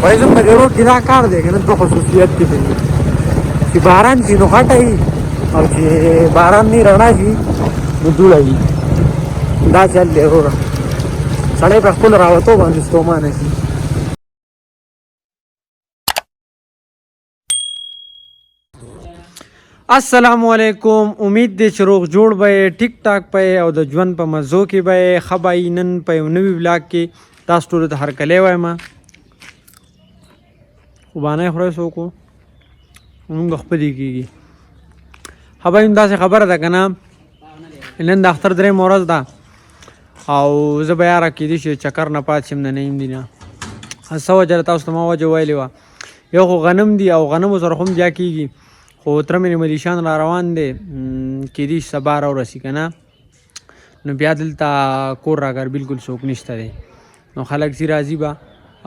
وایي زموږ د روډ کې دا کار دی که نه دوه خصوصیت کې دی چې باران شي نو غټه وي او چې باران نه رڼا شي نو دوړه وي دا چل دی وروره سړی په خپل راوتو باندې ستومانه شي. السلام علیکم، امید دی چې روغ جوړ به ټیک ټاک به او د ژوند په مزو کې به ښه به نن په یو نوي ولاګ کې تاسو ټولو ته هرکلی وایم. خوبانۍ خورئ څوک و مونږ خپلې کېږي ښه به یم. داسې خبره ده که نه نن د اختر درېیمه ورځ ده او زه به یاره کېدای شي چکر نه پات شم د نیم دي نه څه وجه ده تاسو ته ما وجه ویلې وه. یو خو غنم دي او غنمو سره خو هم بیا کېږي خو تره مې ملیشان را روان دی کېدای شي سبا راورسي که نه نو بیا دلته کور راګر بلکل څوک نشته دی نو خلک ځي راځي به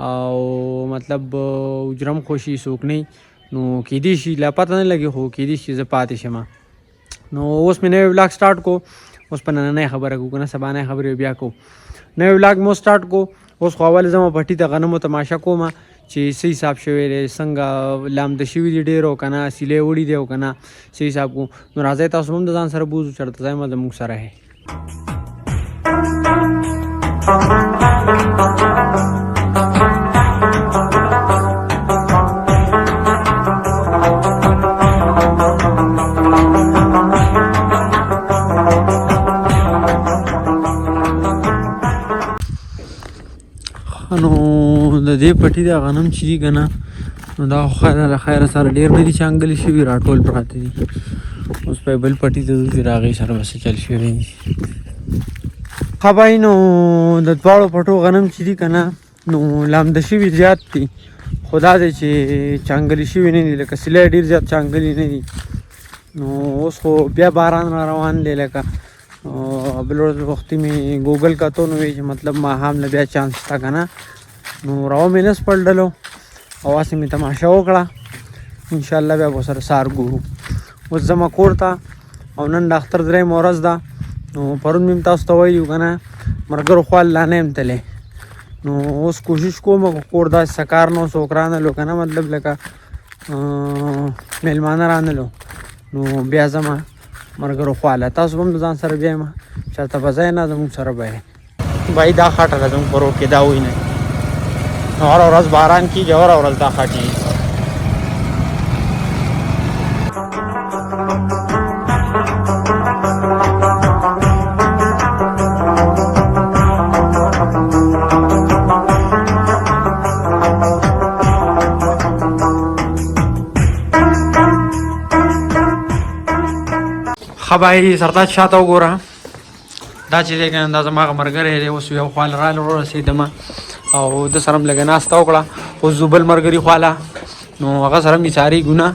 او مطلب اجرم خوشي څوک نه نو کېدای شي لا پته نه لګي خو کېدای شي زه پاتې شم. نو اوس مې نوی ولاګ سټارټ کو اوس په نننۍ خبره کوو که نه سبانۍ خبرې بیا کوو. نوی ولاګ مو سټارټ کو اوس خو اول زه پټي ته غنمو تماشه کوم چې څه حساب شوی دی څنګه لامده شوي دي ډېر او که نه سیلی وړي دی او که نه څه حساب کو. نو راځئ تاسو هم د ځان سره بوځو چېرته ځای مه زموږ سره یې. نو د دې پټي د غنم چې دي که نه نو دا خو له خیره سره ډېر نه دي چانګلې شوي راټول پراته دي. اوس په بل پټي ته ځو چې د هغې سره به څه چل شوی دي. ښه بهی نو د دواړو پټو غنم چې دي که نه نو لامده شوي زیات دي خو دا دی چې چانګلې شوي نه دي لکه سیلی ډېر زیات چانګلې نه دي. نو اوس خو بیا باران را روان دی لکه بل ورځ وختي مې ګوګل کتو نو وایي چې مطلب ماښام له بیا چانس شته که نه نو راو مې نه سپلډلو او هسې مې تماشه وکړه انشاءالله بیا به سره سهار ګورو. اوس ځمه کور ته او نن د اختر درېیمه ورځ ده نو پرون مې تاسو ته ویلي وو که نه ملګرو خوا لا نه یم تللی نو اوس کوشش کوم کور داسې څه کار نه څوک رانلو که نه مطلب لکه میلمانه رانلو نو بیا ځمه ملګرو خواله تاسو هم د ځان سره بیا یم چېرته به ځای نه زموږ سره به یې بهی دا خټه ده زموږ په روډ کې دا ووینئ نو هره ورځ باران کېږي هره ورځ دا خټې ښه بهی سرتاج شاته وګوره دا چې دی که نه دا زما هغه ملګری دی اوس یو خواله راله ورسېدمه او د سره هم لږه ناسته وکړه اوس ځو بل ملګري خواله نو هغه سره هم څارېږو نه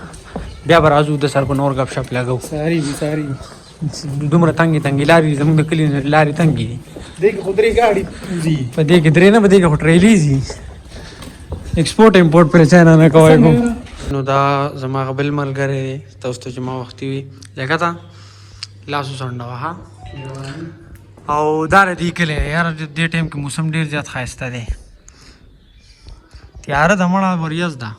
بیا به راځو د سره په نور ګپ شپ لګو. دومره تنګې تنګې لارې دي زموږ د کلي لارې تنګې دي په دې کې درې نه په دې کې خو ټریلې ځي ایکسپورټ امپورټ پرې چانه نه کوی کوم. نو دا زما هغه بل ملګری دی تاسو ته چې ما وختي وي لکه ته لاسو څنډه ها او دا د دې کلی یاره دې ټایم کې موسم ډېر زیات ښایسته دی تیاره د مړه وریځ ده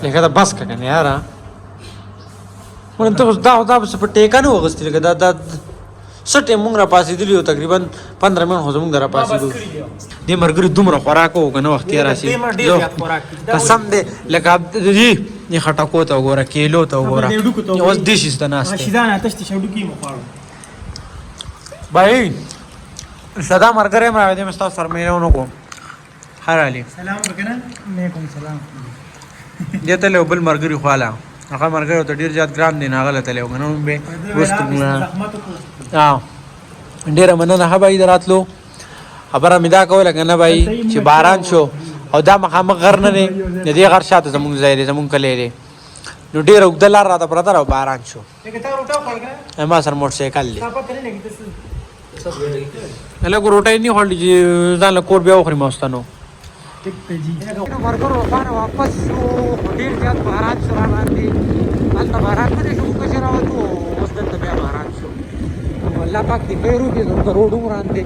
لکه دا بس که که نه یاره ته دا څه په ټیکه نه واغستې لکه دا څه ټایم مونږ را پاسېدلي یو تقریبا 15 منټ خو زمونږ د را پاسېدو دې ملګري دومره خوراک وو که نه وختي راسي قسم دی لکه دې خټکو ته وګوره کیلو ته وګوره اوس دې شي ته ناست بهی سدا ملګری یم راغلی مې ستاسو سره مېله ونه کوم ښه رالي سلام وکړه علیکم سلام دې ته یو بل ملګري خواله هغه ملګری ته ډېر زیات ګران دی نه هغه له تللی وو که نه به وروسته ډېره مننه ښه بهی د راتلو خبره مې دا کوله که نه بهی چې باران شو او دا مخامخ غر نه دی د دې غر شاته زموږ ځای دی زموږ کلی دی نو ډېره اوږده لار راته پرته او باران شو ما سره موټر سایکل دی لږ روټۍ نه خوړلي چې ځان له کور بیا وخوري ماستانو ملګرو خانه واپس شو ډېر زیات باران شو را باندې هلته باران نه دی شو موږ چې راوتو اوس دلته بیا باران شو الله پاک دې خیر وکړي زموږ د روډ هم وران دی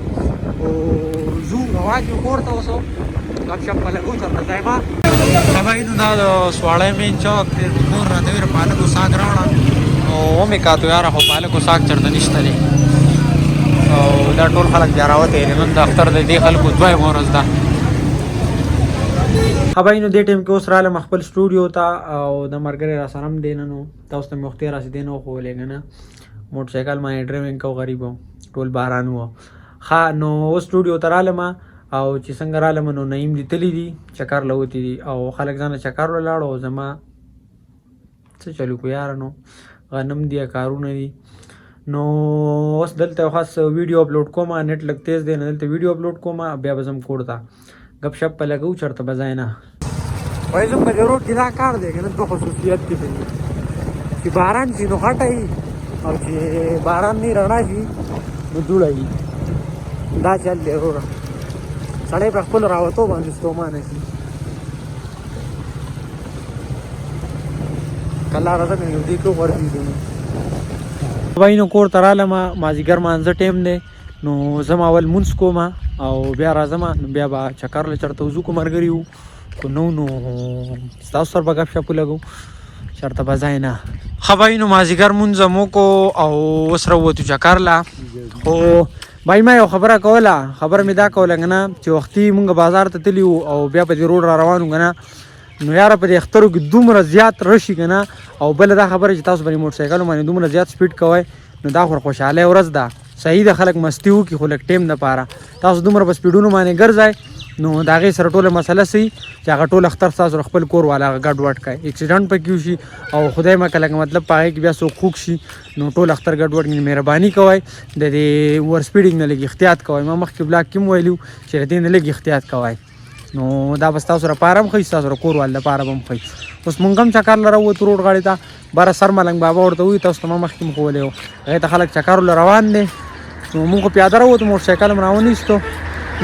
ځو आवाज یو کور ته اوسو غب شپ په لګو چرته ځای ما هغه نو دا سواړې مین چوک ته کور راته ور پاله کو ساګ راوړه او مې کاتو یار خو پاله کو ساګ چرته نشته لري او دا ټول خلک بیا راوته نن د اختر د دې خلکو دوی مورز ده هبای نو دې ټیم کې اوس رااله خپل سټوډیو ته او د مرګره را سره هم دیننو تاسو ته مختار راشدین او خو لګنه موټر سایکل باندې ډرایوینګ کو غریب ټول باران وو خا نو سټوډیو ته رااله او چې څنګه رااله نو نعیم دي تلی دي چکر لوتی دي او خلک ځان چکر ولاړو زما څه چلو کو یار نو غنم دي کارونه دي نو اوس دلته خاص ویډیو اپلوډ کوم نت لګ تیز دی نه دلته ویډیو اپلوډ کوم بیا بزم کوړتا غب شپ په لګو چرته بزاینه وای زم په ضرورت کې دا کار دی کنه په خصوصیت کې دی چې باران شي نو غټای او چې باران نه رڼا شي نو جوړای دا چل دی ورو سړی په خپل راوتو باندې ستومانه شي کله راځه نو دې کو ورته دي وای نو کور تراله مازیګر مانځه ټیم دی نو زما اول مونږ کوم او بیا راځم نو بیا با چکر له چرته وزو کو مرګریو کو نو تاسو سره بغا شپو لګو چرته بزاینه خوای نو مازیګر مونږ مو کو او وسره وته چکر لا او بای ما یو خبره کوله خبر می دا کوله غنه چې وختي مونږ بازار ته تلیو او بیا په روډ را روانو غنه نو یار په اخترو کې دومره زیات رشي کنه او بل دا خبره چې تاسو باندې موټر سایکل باندې دومره زیات سپیډ کوی نو دا خو خوشاله ورځ ده صحیح د خلک مستیو کې خلک ټیم نه پاره تاسو دومره په سپیډونو باندې ګرځای نو دا غي سره ټوله مسله سي چې هغه ټول اختر تاسو خپل کور والا ګډ وډ کای اکسیډنټ پکې شي او خدای مکه لګ مطلب پاره کې بیا سو خوک شي نو ټول اختر ګډ وډ مهرباني کوی د دې ور سپیډینګ نه لګي احتیاط کوی ما مخکې بلاک کې ویلو چې دې نه لګي احتیاط کوی نو دا بس تاسو سره پارم خو تاسو سره کور والا پاره بم خو اوس مونږ هم چکر لره و روډ غاړي ته بار سر ملنګ بابا ورته وي تاسو ته مخکې مخ ولې هغه ته خلک چکر روان دي نو مونږ پیاده راوته موټر سایکل راونیستو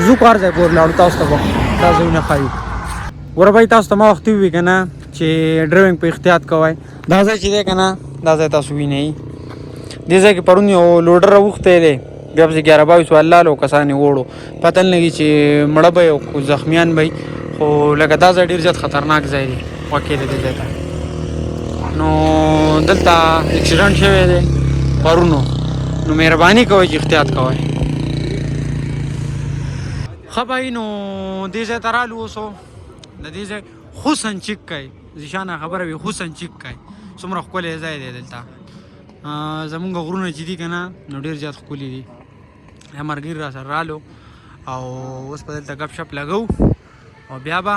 زو کار ځای پور لاړو تاسو ته تاسو نه خایو وربای تاسو ته ما وخت وی کنه چې ډرایوینګ په احتیاط کوی دا ځای چې دی کنه دا ځای تاسو وینئ دې ځای کې پرون یو لوډر راوخته دی بیا په 11 الله لو کسانې وړو پته نه لګي چې مړه به او زخمیان به خو لکه دا ځای ډېر زیات خطرناک ځای دی واقع دی ځای ته نو دلته اکسیډنټ شوی دی پرونو نو مهرباني کوئ چې احتیاط کوئ ښه بهی نو دې ځای ته رالو اوسو د دې ځای حسن چک کوي ذیشانه خبره وي حسن چک کوي څومره ښکلی ځای دی دلته زمونږ غرونه چې دي که نه نو ډېر زیات ښکلي دي مرګري را سره رالو او اوس په دلته ګپ شپ لګو او بیا به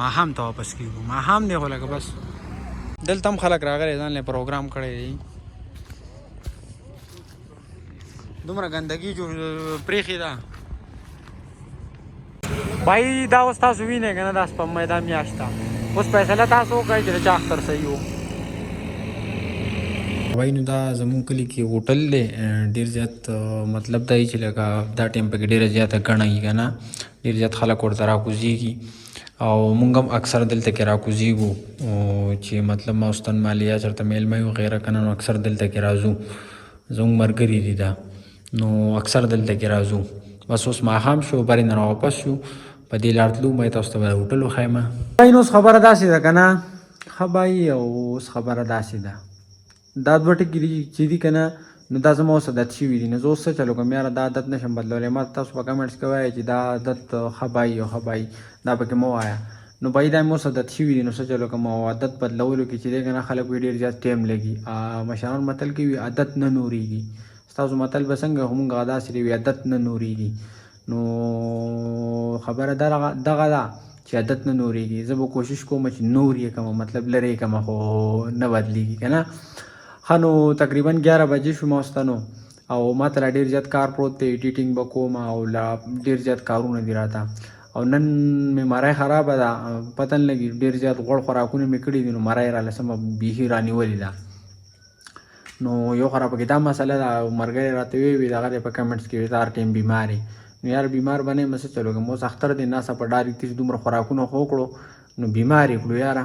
ماښام ته واپس کېږو ماښام دی خو لکه بس دلته هم خلک راغلی ځان له پروګرام کړی دی دومره ګندګي پرېښې ده بھائی دا اوس تاسو وینئ که نه دا سپمۍ دا میاشت ده اوس فیصله تاسو وکړئ چې د چا اختر صحیح و وای نو دا زمونږ کلي کې هوټل دی ډېر زیات مطلب دا چې لکه دا ټایم پکې ډېره زیاته ګڼه وي که نه ډېر زیات خلک ورته راکوزېږي او مونږ هم اکثر دلته کې راکوزېږو چې مطلب ماوستن مالیا چېرته میلمه وي وغیره که نه نو اکثر دلته کې راځو زمونږ ملګري دي دا نو اکثر دلته کې راځو بس اوس ماښام شو برې نه راواپس شو په دې لار تلو مې تاسو ته به هوټل وښیم نو اوس خبره داسې ده که نه ښه بایي او اوس خبره داسې ده دا دوه ټکي دي چې دي که نه نو دا زما اوس عادت شوي دي نو زه اوس څه چلو کوم یاره دا عادت نشم بدلولی ما تاسو په کمنټس کې وایئ چې دا عادت ښه بایي او ښه بایي دا پکې مه وایه نو بایي دا مې اوس عادت شوي دي نو څه چلو کوم او عادت بدلولو کې چې دی که نه خلک وایي ډېر زیات ټایم لګي مشران متل کې وي عادت نه نورېږي ستاسو متل به څنګه خو مونږ داسې وي عادت نه نورېږي نو خبره دغه ده چې عادت نه نورېږي زه به کوشش کوم چې نور یې کړم مطلب لرې کړم خو نه بدلېږي که نه ښه نو تقریبا 11 بجې شو ماوستنو او ما ته لا ډېر زیات کار پروت دی ایډیټینګ به کوم او لا ډېر زیات کارونه دي راته او نن مې مری خرابه ده پته نه لګي ډېر زیات غوړ خوراکونه مې کړي دي نو مری راله سمه بیخي رانیولې ده نو یو خرابه کې دا مسله ده مرګري راته وی دغه دی په کمنټس کې هر ټایم بیمار نو یار بیمار به نه یم څه چلو کوم اوس اختر دی ناسه په ډار کې دومره خوراکونه خو وکړو نو بیمار یې کړو یاره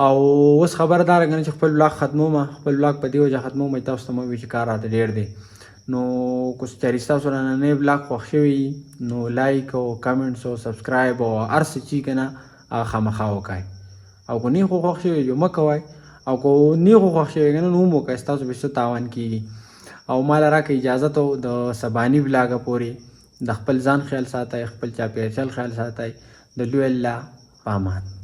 او اوس خبردار کنه چې خپل بلاګ ختموم خپل بلاګ په دې وجه ختموم تاسو ته مې چې کار راته ډېر دی نو کوم چاري ستاسو نننی بلاګ خوښ شوي نو لایک او کمنټس او سبسکرایب او هر څه چې که نه هغه خامخا وکړئ او که نه خو خوښ شوي جو مه کوئ او که نه خو خوښ شوي که نه نو هم وکړئ ستاسو به څه تاوان کېږي او ما له راکړه اجازه ته د سباني بلاګه پورې د خپل ځان خیال ساتئ خپل چاپېریال خیال ساتئ د لوی الله په امان